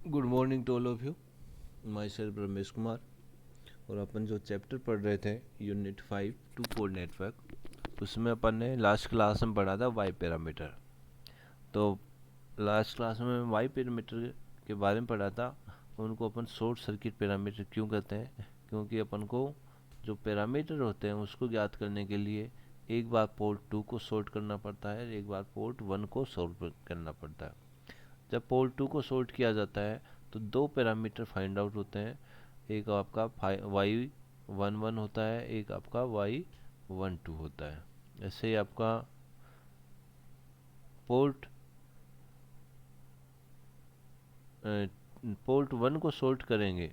Good morning to all of you. Myself Ramesh Kumar. और अपन जो चैप्टर पढ़ रहे थे यूनिट 5 2 4 नेटवर्क, उसमें अपन ने लास्ट क्लास में पढ़ा था वाई पैरामीटर। तो लास्ट क्लास में वाई पैरामीटर के बारे में पढ़ा था। उनको अपन शॉर्ट सर्किट पैरामीटर क्यों कहते हैं, क्योंकि अपन को जो पैरामीटर होते हैं उसको ज्ञात करने के लिए एक बार पोर्ट 2 को सॉर्ट करना पड़ता है, एक बार पोर्ट 1 को सॉल्व करना पड़ता है। जब पोल 2 को सॉर्ट किया जाता है तो दो पैरामीटर फाइंड आउट होते हैं। एक आपका y11 होता है, एक आपका y12 होता है। ऐसे ही आपका पोर्ट पोर्ट 1 को सॉर्ट करेंगे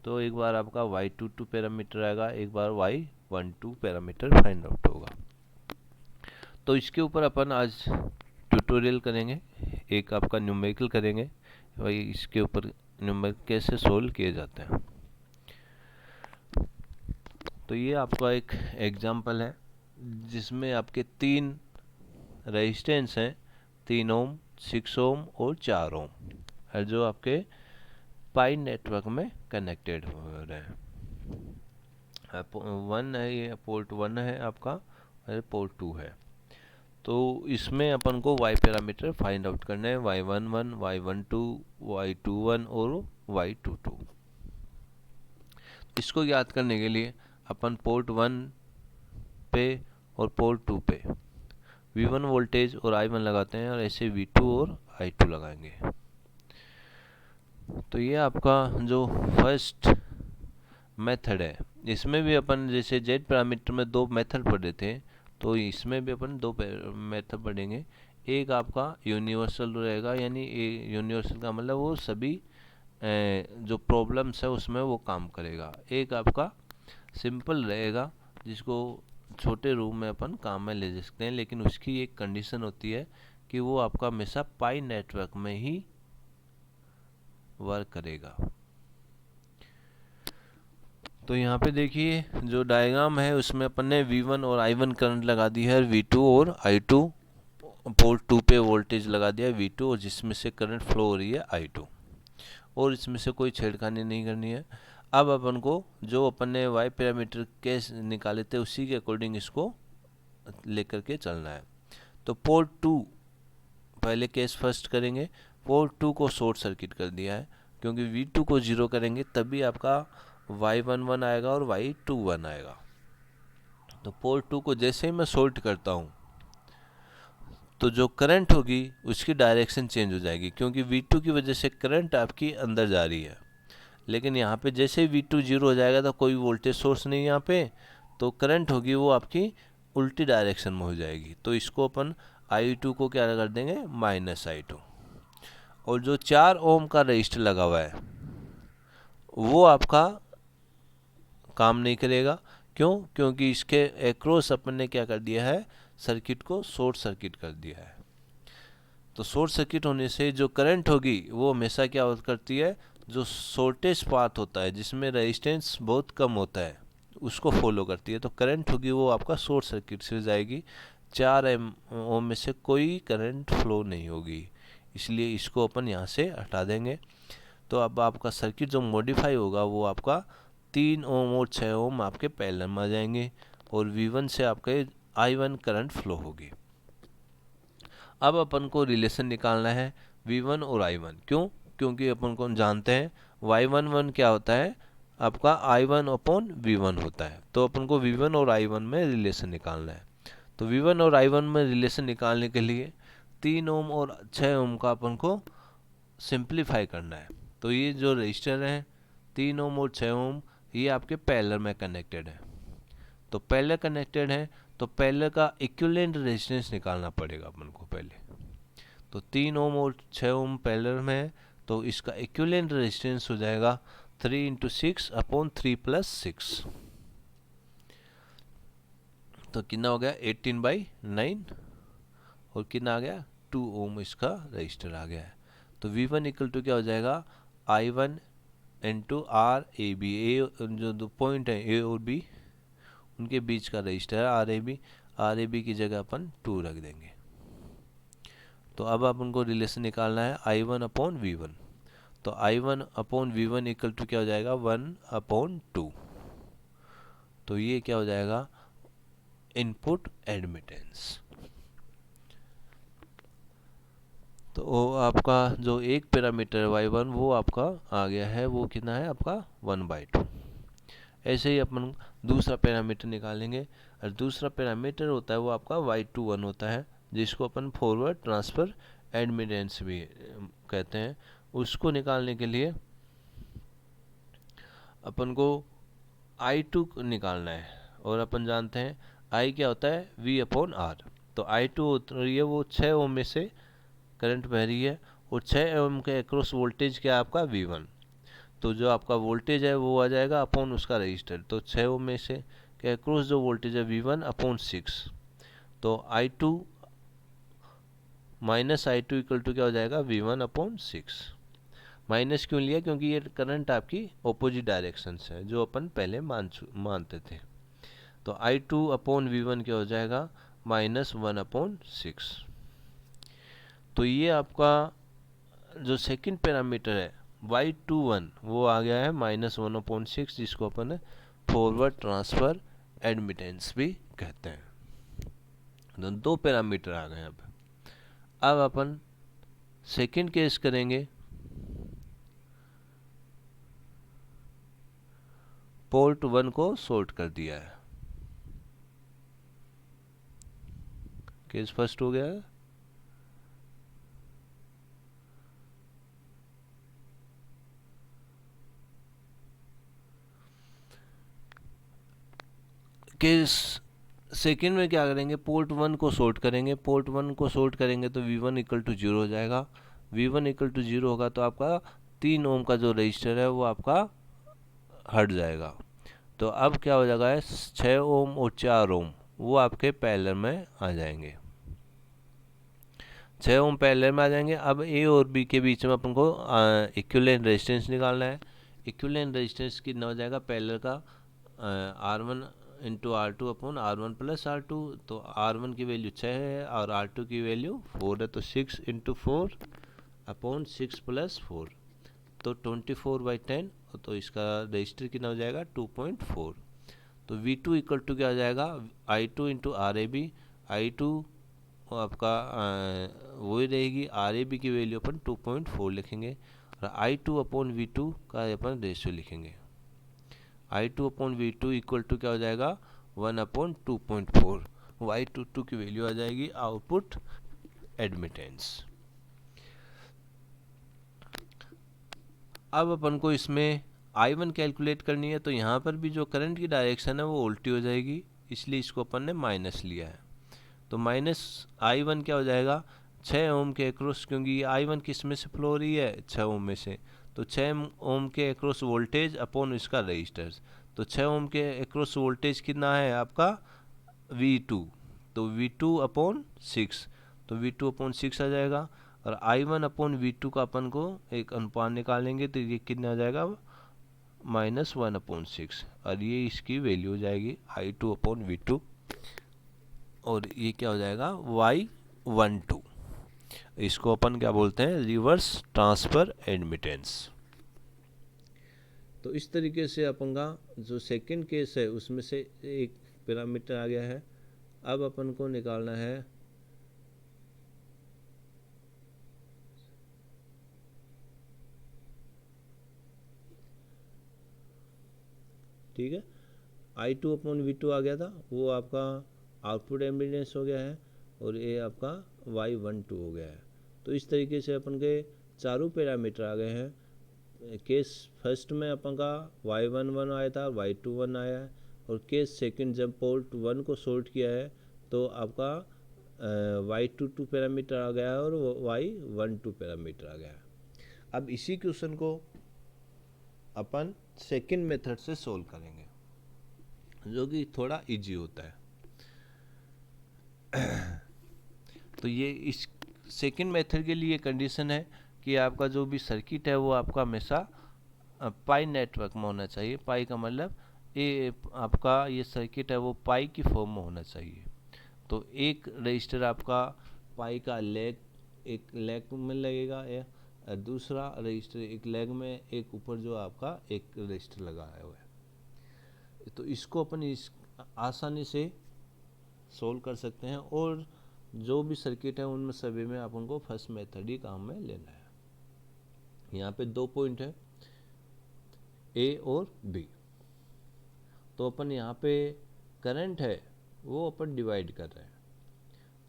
तो एक बार आपका y22 पैरामीटर आएगा, एक बार y12 पैरामीटर फाइंड आउट होगा। तो इसके ऊपर अपन आज ट्यूटोरियल करेंगे, एक आपका न्यूमेरिकल करेंगे भाई, इसके ऊपर न्यूमेरिकल कैसे सोल्व किए जाते हैं। तो ये आपका एक एग्जाम्पल है जिसमें आपके तीन रेजिस्टेंस हैं, 3 ओम, 6 ओम और 4 ओम है, जो आपके पाई नेटवर्क में कनेक्टेड हो रहे हैं। वन है, ये पोर्ट 1 है आपका, और पोर्ट 2 है। तो इसमें अपन को y पैरामीटर फाइंड आउट करने हैं, y11, y12, y21 और y22। इसको याद करने के लिए अपन पोर्ट 1 पे और पोर्ट 2 पे V1 वोल्टेज और I1 लगाते हैं, और ऐसे V2 और I2 लगाएंगे। तो ये आपका जो फर्स्ट मेथड है, इसमें भी अपन जैसे Z पैरामीटर में दो मेथड पढ़े थे, तो इसमें भी अपन दो मेथड पढ़ेंगे। एक आपका यूनिवर्सल रहेगा, यानी यूनिवर्सल का मतलब वो सभी जो प्रॉब्लम्स है उसमें वो काम करेगा। एक आपका सिंपल रहेगा जिसको छोटे रूम में अपन काम में ले सकते हैं, लेकिन उसकी एक कंडीशन होती है कि वो आपका हमेशा पाई नेटवर्क में ही वर्क करेगा। तो यहाँ पे देखिए जो डायग्राम है उसमें अपन ने V1 और I1 करंट लगा दी है, V2 और I2 पोर्ट 2 पे वोल्टेज लगा दिया है V2, और जिसमें से करंट फ्लो हो रही है I2, और इसमें से कोई छेड़खानी नहीं करनी है। अब अपन को जो अपन ने वाई पैरामीटर केस निकाले थे उसी के अकॉर्डिंग इसको लेकर के चलना है। तो पोर्ट 2 पहले केस फर्स्ट करेंगे, पोर्ट 2 को शॉर्ट सर्किट कर दिया है, क्योंकि V2 को जीरो करेंगे तभी आपका y11 आएगा और y21 आएगा। तो पोर्ट 2 को जैसे ही मैं शॉर्ट करता हूँ तो जो करंट होगी उसकी डायरेक्शन चेंज हो जाएगी, क्योंकि V2 की वजह से करंट आपकी अंदर जा रही है। लेकिन यहाँ पे जैसे ही V2 जीरो हो जाएगा तो कोई वोल्टेज सोर्स नहीं यहाँ पे, तो करंट होगी वो आपकी उल्टी डायरेक्शन में हो जाएगी। तो इसको अपन I2 को क्या कर देंगे, -I2। और जो 4 ओम का रजिस्टर लगा हुआ है वो आपका काम नहीं करेगा। क्यों? क्योंकि इसके एक्रॉस अपन ने क्या कर दिया है, सर्किट को शॉर्ट सर्किट कर दिया है। तो शॉर्ट सर्किट होने से जो करंट होगी वो हमेशा क्या करती है, जो शॉर्टेस्ट पाथ होता है जिसमें रेजिस्टेंस बहुत कम होता है उसको फॉलो करती है। तो करंट होगी वो आपका शॉर्ट सर्किट से जाएगी, 4 ओम में से कोई करंट फ्लो नहीं होगी, इसलिए इसको अपन यहाँ से हटा देंगे। तो अब आपका सर्किट जो मॉडिफाई होगा वो आपका 3 ओम और 6 ओम आपके पैरेलल में आ जाएंगे, और V1 से आपके I1 करंट फ्लो होगी। अब अपन को रिलेशन निकालना है V1 और I1। क्यों? क्योंकि अपन को जानते हैं y11 क्या होता है, आपका I1 अपॉन V1 होता है। तो अपन को V1 और I1 में रिलेशन निकालना है। तो V1 और I1 में रिलेशन निकालने के लिए 3 ओम और 6 ओम का अपन को सिंप्लीफाई करना है। तो ये जो रजिस्टर हैं 3 ओम और 6 ओम, ये आपके पैरेलल में कनेक्टेड है। तो पैरेलल कनेक्टेड है तो पैरेलल का इक्विवेलेंट रेजिस्टेंस निकालना पड़ेगा अपन को पहले। तो 3 ओम और 6 ओम पैरेलल में है, तो इसका इक्विवेलेंट रेजिस्टेंस हो जाएगा 3 इंटू 6 अपॉन 3 प्लस 6। तो कितना हो गया, 18/9, और कितना आ गया, 2 ओम इसका रजिस्टर आ गया है। तो V1 इक्वल टू क्या हो जाएगा, I1 into R A B, A जो दो पॉइंट है ए और बी उनके बीच का रजिस्टर है आर ए बी की जगह अपन 2 रख देंगे। तो अब अपन को रिलेशन निकालना है I1 अपॉन V1। तो I1 upon V1 equal to क्या हो जाएगा 1/2। तो ये क्या हो जाएगा इनपुट एडमिटेंस। तो वो आपका जो एक पैरामीटर y1 वो आपका आ गया है, वो कितना है आपका 1/2। ऐसे ही अपन दूसरा पैरामीटर निकालेंगे, और दूसरा पैरामीटर होता है वो आपका y21 होता है, जिसको अपन फॉरवर्ड ट्रांसफ़र एडमिटेंस भी कहते हैं। उसको निकालने के लिए अपन को I2 निकालना है, और अपन जानते हैं I क्या होता है V/R। तो I2 होती रही है वो 6 ओम में से करंट बह रही है, और 6 ओम के अक्रॉस वोल्टेज क्या है आपका V1। तो जो आपका वोल्टेज है वो आ जाएगा अपॉन उसका रजिस्टर। तो 6 ओम में से के अक्रॉस जो वोल्टेज है V1/6। तो I2 minus I2 equal to क्या हो जाएगा V1/6। माइनस क्यों लिया, क्योंकि ये करंट आपकी ऑपोजिट डायरेक्शन से है, जो अपन पहले मानते थे। तो I2/V1 क्या हो जाएगा -1/6। तो ये आपका जो सेकंड पैरामीटर है y21 वो आ गया है -1/6, जिसको अपन फॉरवर्ड ट्रांसफ़र एडमिटेंस भी कहते हैं। तो दो पैरामीटर आ गए। अब अपन सेकंड केस करेंगे। पोर्ट 1 को शॉर्ट कर दिया है, केस फर्स्ट हो गया है। केस सेकेंड में क्या करेंगे, पोर्ट 1 को शॉर्ट करेंगे। पोर्ट 1 को शॉर्ट करेंगे तो V1 इक्वल टू 0 हो जाएगा। V1 इक्वल टू 0 होगा तो आपका 3 ओम का जो रजिस्टर है वो आपका हट जाएगा। तो अब क्या हो जाएगा 6 ओम और 4 ओम वो आपके पैरेलल में आ जाएंगे। 6 ओम पैरेलल में आ जाएंगे। अब ए और बी के बीच में अपन को इक्विवेलेंट रेजिस्टेंस निकालना है। इक्विवेलेंट रेजिस्टेंस कितना हो जाएगा पैरेलल का R1 into R2 upon R1 plus R2। तो R1 की वैल्यू 6 है और R2 की वैल्यू 4 है, तो 6 इंटू 4 अपॉन 6 प्लस 4, तो 24/10। तो इसका रजिस्टर कितना हो जाएगा 2.4। तो V2 इक्वल टू क्या हो जाएगा I2 इंटू RAB। I2 आपका वही रहेगी, RAB की वैल्यू अपन 2.4 लिखेंगे, और I2 अपॉन V2 का अपन रेशियो लिखेंगे। I2/V2 इक्वल टू क्या हो जाएगा 1/2.4। Y22 की वैल्यू आ जाएगी आउटपुट एडमिटेंस। अब अपन को इसमें I1 कैलकुलेट करनी है, तो यहाँ पर भी जो करंट की डायरेक्शन है वो उल्टी हो जाएगी, इसलिए इसको अपन ने माइनस लिया है। तो -I1 क्या हो जाएगा 6 ओम के अक्रॉस, क्योंकि I1 किस में से फ्लो हो रही है 6 ओम में से, तो 6 ओम के अक्रॉस वोल्टेज अपॉन इसका रजिस्टर्स। तो 6 ओम के अक्रॉस वोल्टेज कितना है आपका V2, तो V2/6, तो V2/6 आ जाएगा। और I1 अपॉन V2 का अपन को एक अनुपात निकालेंगे, तो ये कितना आ जाएगा -1/6, और ये इसकी वैल्यू हो जाएगी I2/V2, और ये क्या हो जाएगा Y12। इसको अपन क्या बोलते हैं रिवर्स ट्रांसफर एडमिटेंस। तो इस तरीके से अपन का जो सेकंड केस है उसमें से एक पैरामीटर आ गया है। अब अपन को निकालना है ठीक है I2/V2 आ गया था, वो आपका आउटपुट एमिडेंस हो गया है, और ये आपका Y12 हो गया है। तो इस तरीके से अपन के चारों पैरामीटर आ गए हैं। केस फर्स्ट में अपन का Y11 आया था, Y21 आया है, और केस सेकंड जब पोर्ट 1 को शॉर्ट किया है तो आपका Y22 पैरामीटर आ गया है और Y12 पैरामीटर आ गया है। अब इसी क्वेश्चन को अपन सेकंड मेथड से सोल्व करेंगे, जो कि थोड़ा इजी होता है। तो ये इस सेकंड मेथड के लिए कंडीशन है कि आपका जो भी सर्किट है वो आपका हमेशा पाई नेटवर्क में होना चाहिए। पाई का मतलब ये आपका ये सर्किट है वो पाई की फॉर्म में होना चाहिए। तो एक रजिस्टर आपका पाई का लेग, एक लेग में लगेगा, और दूसरा रजिस्टर एक लेग में, एक ऊपर जो आपका एक रजिस्टर लगाया हुआ है। तो इसको अपन इस आसानी से सोल्व कर सकते हैं, और जो भी सर्किट है उनमें सभी में अपन को फर्स्ट मेथड ही काम में लेना है। यहाँ पे 2 पॉइंट है, ए और बी। तो अपन यहाँ पे करंट है वो अपन डिवाइड कर रहे हैं।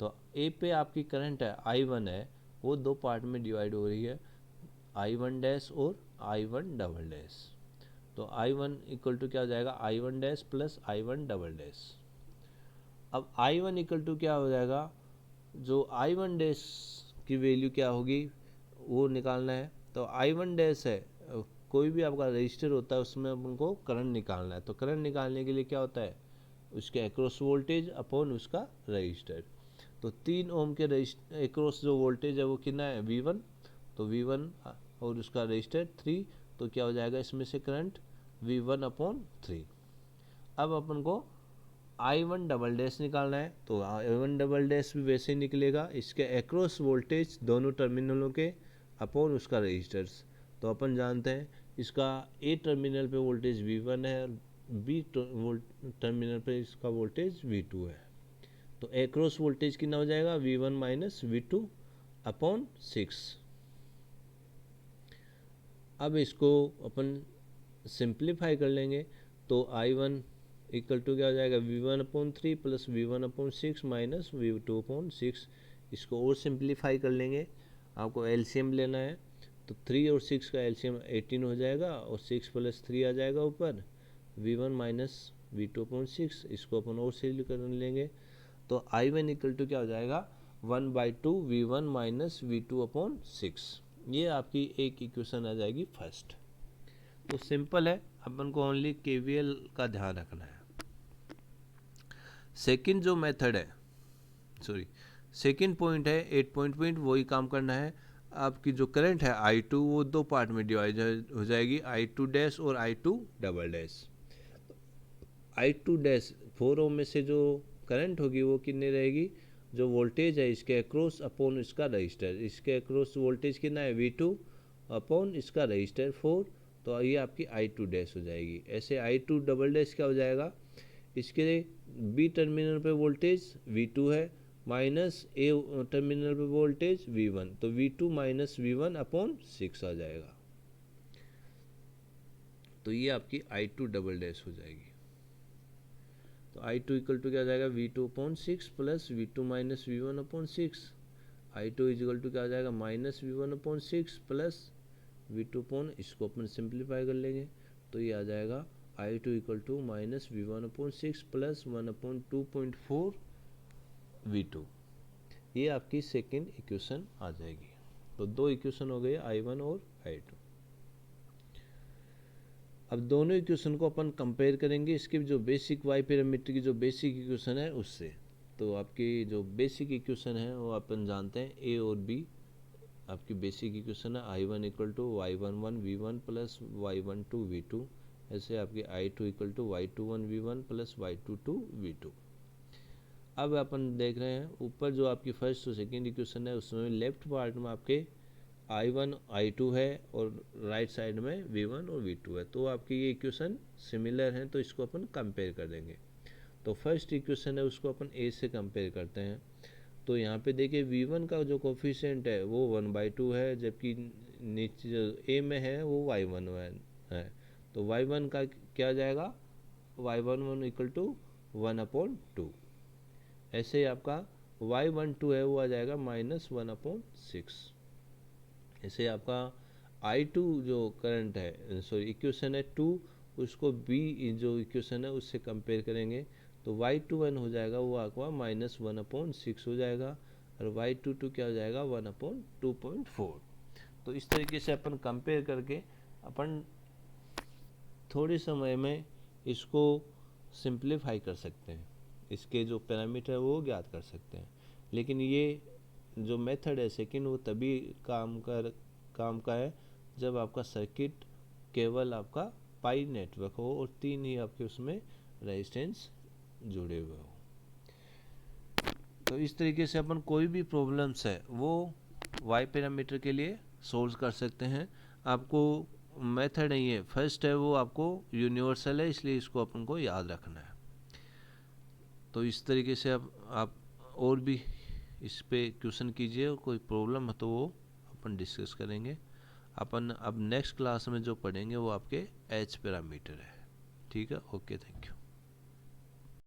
तो ए पे आपकी करंट है I1 है, वो 2 पार्ट में डिवाइड हो रही है, I1 डैश और I1 डबल डैश। तो I1 इक्वल टू क्या हो जाएगा, I1 dash plus I1 double dash. अब I1 इक्वल टू क्या हो जाएगा, जो I1 डैश की वैल्यू क्या होगी वो निकालना है। तो I1 डैश है, कोई भी आपका रजिस्टर होता है उसमें अपन को करंट निकालना है। तो करंट निकालने के लिए क्या होता है, उसके एक्रॉस वोल्टेज अपॉन उसका रजिस्टर। तो 3 ओम के एक्रॉस जो वोल्टेज है वो कितना है, V1। तो V1 और उसका रजिस्टर 3, तो क्या हो जाएगा इसमें से करंट V1 अपॉन 3। अब अपन को I1 डबल डैश निकालना है। तो I1 डबल डैश भी वैसे ही निकलेगा, इसके एक्रॉस वोल्टेज दोनों टर्मिनलों के अपॉन उसका रजिस्टर्स। तो अपन जानते हैं इसका ए टर्मिनल पे वोल्टेज V1 है और बी टर्मिनल पे इसका वोल्टेज V2 है। तो एक्रॉस वोल्टेज कितना हो जाएगा, V1 माइनस V2 अपॉन 6। अब इसको अपन सिंप्लीफाई कर लेंगे। तो I1 इक्वल टू क्या हो जाएगा, V1 upon 3 plus V1 upon 6 minus V2 upon 6। इसको और सिंप्लीफाई कर लेंगे, आपको एलसीएम लेना है। तो 3 और 6 का एलसीएम 18 हो जाएगा, और 6 प्लस 3 आ जाएगा ऊपर, V1 माइनस V2 अपॉन 6। इसको अपन और सिंप्लीफाई कर लेंगे। तो I1 इक्वल टू क्या हो जाएगा, 1/2 V1 माइनस V2 अपॉन 6। ये आपकी एक इक्वेशन आ जाएगी फर्स्ट। तो सिंपल है, अपन को ओनली केवीएल का ध्यान रखना है। सेकंड जो मेथड है, सेकंड पॉइंट है 8 पॉइंट, वही काम करना है। आपकी जो करंट है I2 वो 2 पार्ट में डिवाइड हो जाएगी, I2 डैश और I2 double dash. I2 dash 4 ओम में से जो करंट होगी वो कितनी रहेगी, जो वोल्टेज है इसके अक्रॉस अपॉन इसका रजिस्टर, इसके अक्रॉस वोल्टेज कितना है V2 अपॉन इसका रजिस्टर 4। तो ये आपकी I2 डैश हो जाएगी। ऐसे I2 डबल डैश क्या हो जाएगा, इसके बी टर्मिनल पे वोल्टेज V2 है माइनस ए टर्मिनल पे वोल्टेज V1, तो V2 माइनस V1 अपॉन 6 आ जाएगा। तो ये आपकी I2 डबल डैश हो जाएगी। तो I2 इक्वल टू क्या हो जाएगा, V2 upon 6 plus V2 minus V1 upon 6। I2 equal to क्या हो जाएगा, minus V1 upon 6 plus V2 upon, इसको अपन सिंप्लीफाई कर लेंगे। तो ये आ जाएगा I2 equal to minus V1 upon 6 plus 1 upon 2.4 V2। ये आपकी सेकेंड इक्वेशन आ जाएगी। तो 2 इक्वेशन हो गए, I1 और I2। अब दोनों इक्वेशन को अपन कंपेयर करेंगे इसके जो बेसिक वाई पैरामीटर की जो बेसिक इक्वेशन है उससे। तो आपकी जो बेसिक इक्वेशन है वो अपन जानते हैं, ए और बी आपकी बेसिक इक्वेशन है। I1 equal to Y11 V1 plus Y12 V2। ऐसे आपकी I2 equal to Y21 V1 plus Y22 V2। अब अपन देख रहे हैं ऊपर जो आपकी फर्स्ट और सेकेंड इक्वेशन है उसमें लेफ्ट पार्ट में आपके I1 I2 है और राइट साइड में V1 और V2 है। तो आपकी ये इक्वेशन सिमिलर हैं, तो इसको अपन कंपेयर कर देंगे। तो फर्स्ट इक्वेशन है उसको अपन ए से कंपेयर करते हैं। तो यहाँ पे देखिए V1 का जो कोफिशिएंट है वो 1/2 है, जबकि नीचे जो ए में है वो Y11 है। तो Y1 का क्या आ जाएगा, Y11 इक्वल टू 1/2। ऐसे ही आपका Y12 है वो आ जाएगा माइनस 1/6। ऐसे आपका I2 जो करंट है, सॉरी इक्वेशन है 2, उसको B जो इक्वेशन है उससे कंपेयर करेंगे। तो Y21 हो जाएगा वो आपका माइनस 1/6 हो जाएगा, और Y22 क्या हो जाएगा 1/2.4। तो इस तरीके से अपन कंपेयर करके अपन थोड़े समय में इसको सिंप्लीफाई कर सकते हैं, इसके जो पैरामीटर है वो ज्ञात कर सकते हैं। लेकिन ये जो मेथड है सेकंड वो तभी काम का है जब आपका सर्किट केवल आपका पाई नेटवर्क हो और 3 ही आपके उसमें रेजिस्टेंस जुड़े हुए हो। तो इस तरीके से अपन कोई भी प्रॉब्लम्स है वो वाई पैरामीटर के लिए सोल्व कर सकते हैं। आपको मेथड नहीं है, फर्स्ट है वो आपको यूनिवर्सल है, इसलिए इसको अपन को याद रखना है। तो इस तरीके से अब आप और भी इस पे क्वेश्चन कीजिए, कोई प्रॉब्लम है तो वो अपन डिस्कस करेंगे। अपन अब नेक्स्ट क्लास में जो पढ़ेंगे वो आपके एच पैरामीटर है। ठीक है, ओके, थैंक यू।